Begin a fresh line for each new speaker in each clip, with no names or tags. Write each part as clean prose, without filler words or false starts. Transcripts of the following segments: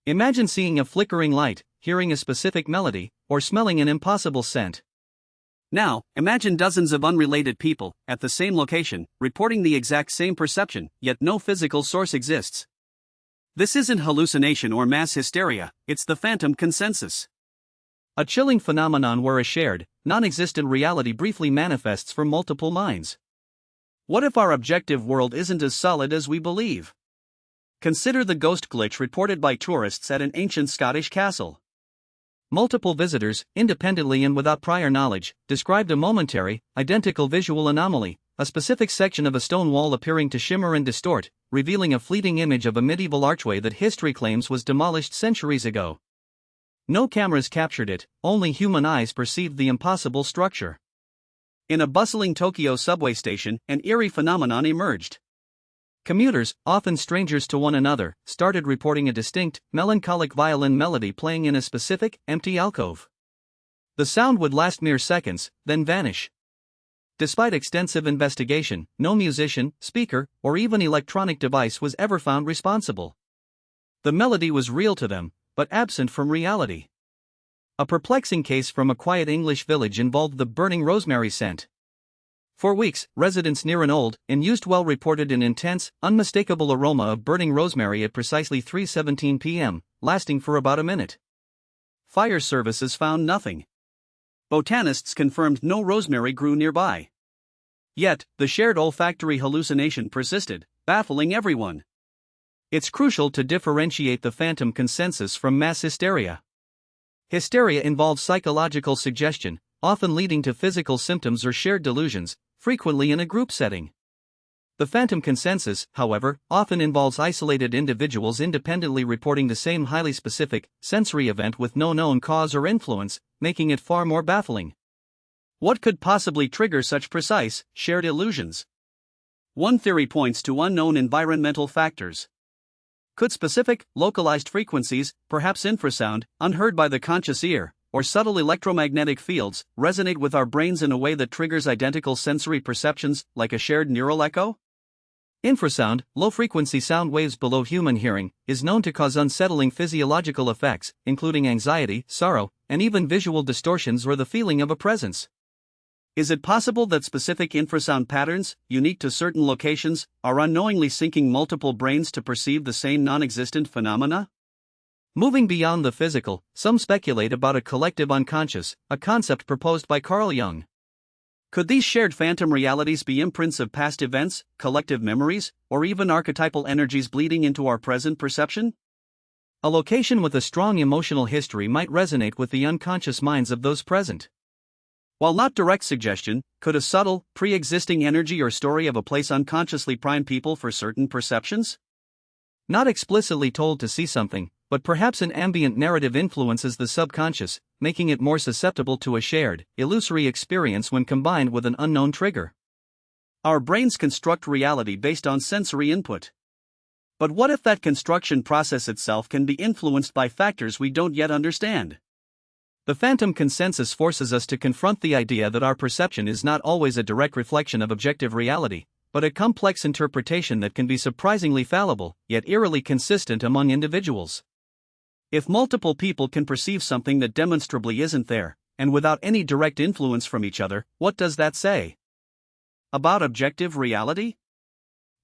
Imagine seeing a flickering light, hearing a specific melody, or smelling an impossible scent.
Now, imagine dozens of unrelated people, at the same location, reporting the exact same perception, yet no physical source exists. This isn't hallucination or mass hysteria, it's the phantom consensus.
A chilling phenomenon where a shared, non-existent reality briefly manifests for multiple minds. What if our objective world isn't as solid as we believe? Consider the ghost glitch reported by tourists at an ancient Scottish castle. Multiple visitors, independently and without prior knowledge, described a momentary, identical visual anomaly, a specific section of a stone wall appearing to shimmer and distort, revealing a fleeting image of a medieval archway that history claims was demolished centuries ago. No cameras captured it, only human eyes perceived the impossible structure. In a bustling Tokyo subway station, an eerie phenomenon emerged. Commuters, often strangers to one another, started reporting a distinct, melancholic violin melody playing in a specific, empty alcove. The sound would last mere seconds, then vanish. Despite extensive investigation, no musician, speaker, or even electronic device was ever found responsible. The melody was real to them, but absent from reality. A perplexing case from a quiet English village involved the burning rosemary scent. For weeks, residents near an old, unused well reported an intense, unmistakable aroma of burning rosemary at precisely 3:17 p.m., lasting for about a minute. Fire services found nothing. Botanists confirmed no rosemary grew nearby. Yet, the shared olfactory hallucination persisted, baffling everyone. It's crucial to differentiate the phantom consensus from mass hysteria. Hysteria involves psychological suggestion, often leading to physical symptoms or shared delusions, frequently in a group setting. The phantom consensus, however, often involves isolated individuals independently reporting the same highly specific, sensory event with no known cause or influence, making it far more baffling. What could possibly trigger such precise, shared illusions? One theory points to unknown environmental factors. Could specific, localized frequencies, perhaps infrasound, unheard by the conscious ear, or subtle electromagnetic fields, resonate with our brains in a way that triggers identical sensory perceptions, like a shared neural echo? Infrasound, low-frequency sound waves below human hearing, is known to cause unsettling physiological effects, including anxiety, sorrow, and even visual distortions or the feeling of a presence. Is it possible that specific infrasound patterns, unique to certain locations, are unknowingly syncing multiple brains to perceive the same non-existent phenomena? Moving beyond the physical, some speculate about a collective unconscious, a concept proposed by Carl Jung. Could these shared phantom realities be imprints of past events, collective memories, or even archetypal energies bleeding into our present perception? A location with a strong emotional history might resonate with the unconscious minds of those present. While not direct suggestion, could a subtle, pre-existing energy or story of a place unconsciously prime people for certain perceptions? Not explicitly told to see something, but perhaps an ambient narrative influences the subconscious, making it more susceptible to a shared, illusory experience when combined with an unknown trigger. Our brains construct reality based on sensory input. But what if that construction process itself can be influenced by factors we don't yet understand? The phantom consensus forces us to confront the idea that our perception is not always a direct reflection of objective reality, but a complex interpretation that can be surprisingly fallible, yet eerily consistent among individuals. If multiple people can perceive something that demonstrably isn't there, and without any direct influence from each other, what does that say about objective reality?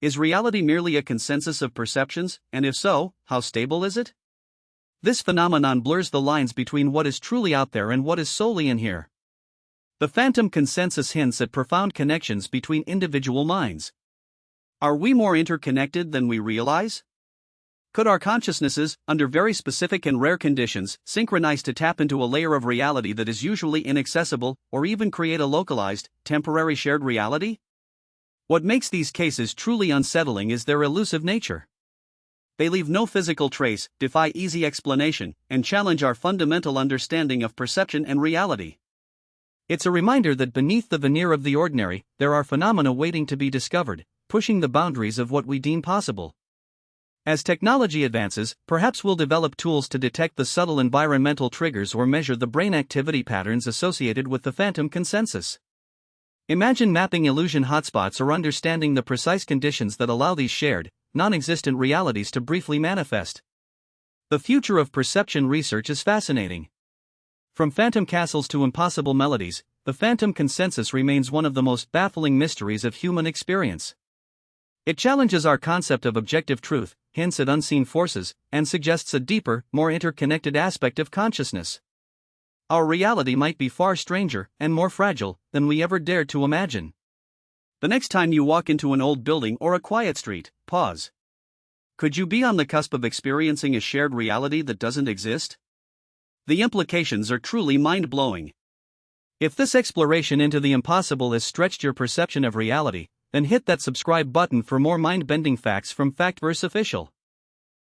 Is reality merely a consensus of perceptions, and if so, how stable is it? This phenomenon blurs the lines between what is truly out there and what is solely in here. The phantom consensus hints at profound connections between individual minds. Are we more interconnected than we realize? Could our consciousnesses, under very specific and rare conditions, synchronize to tap into a layer of reality that is usually inaccessible, or even create a localized, temporary shared reality? What makes these cases truly unsettling is their elusive nature. They leave no physical trace, defy easy explanation, and challenge our fundamental understanding of perception and reality. It's a reminder that beneath the veneer of the ordinary, there are phenomena waiting to be discovered, pushing the boundaries of what we deem possible. As technology advances, perhaps we'll develop tools to detect the subtle environmental triggers or measure the brain activity patterns associated with the phantom consensus. Imagine mapping illusion hotspots or understanding the precise conditions that allow these shared, non-existent realities to briefly manifest. The future of perception research is fascinating. From phantom castles to impossible melodies, the phantom consensus remains one of the most baffling mysteries of human experience. It challenges our concept of objective truth, hints at unseen forces, and suggests a deeper, more interconnected aspect of consciousness. Our reality might be far stranger and more fragile than we ever dared to imagine.
The next time you walk into an old building or a quiet street, pause. Could you be on the cusp of experiencing a shared reality that doesn't exist? The implications are truly mind-blowing.
If this exploration into the impossible has stretched your perception of reality, then hit that subscribe button for more mind-bending facts from Factverse Official.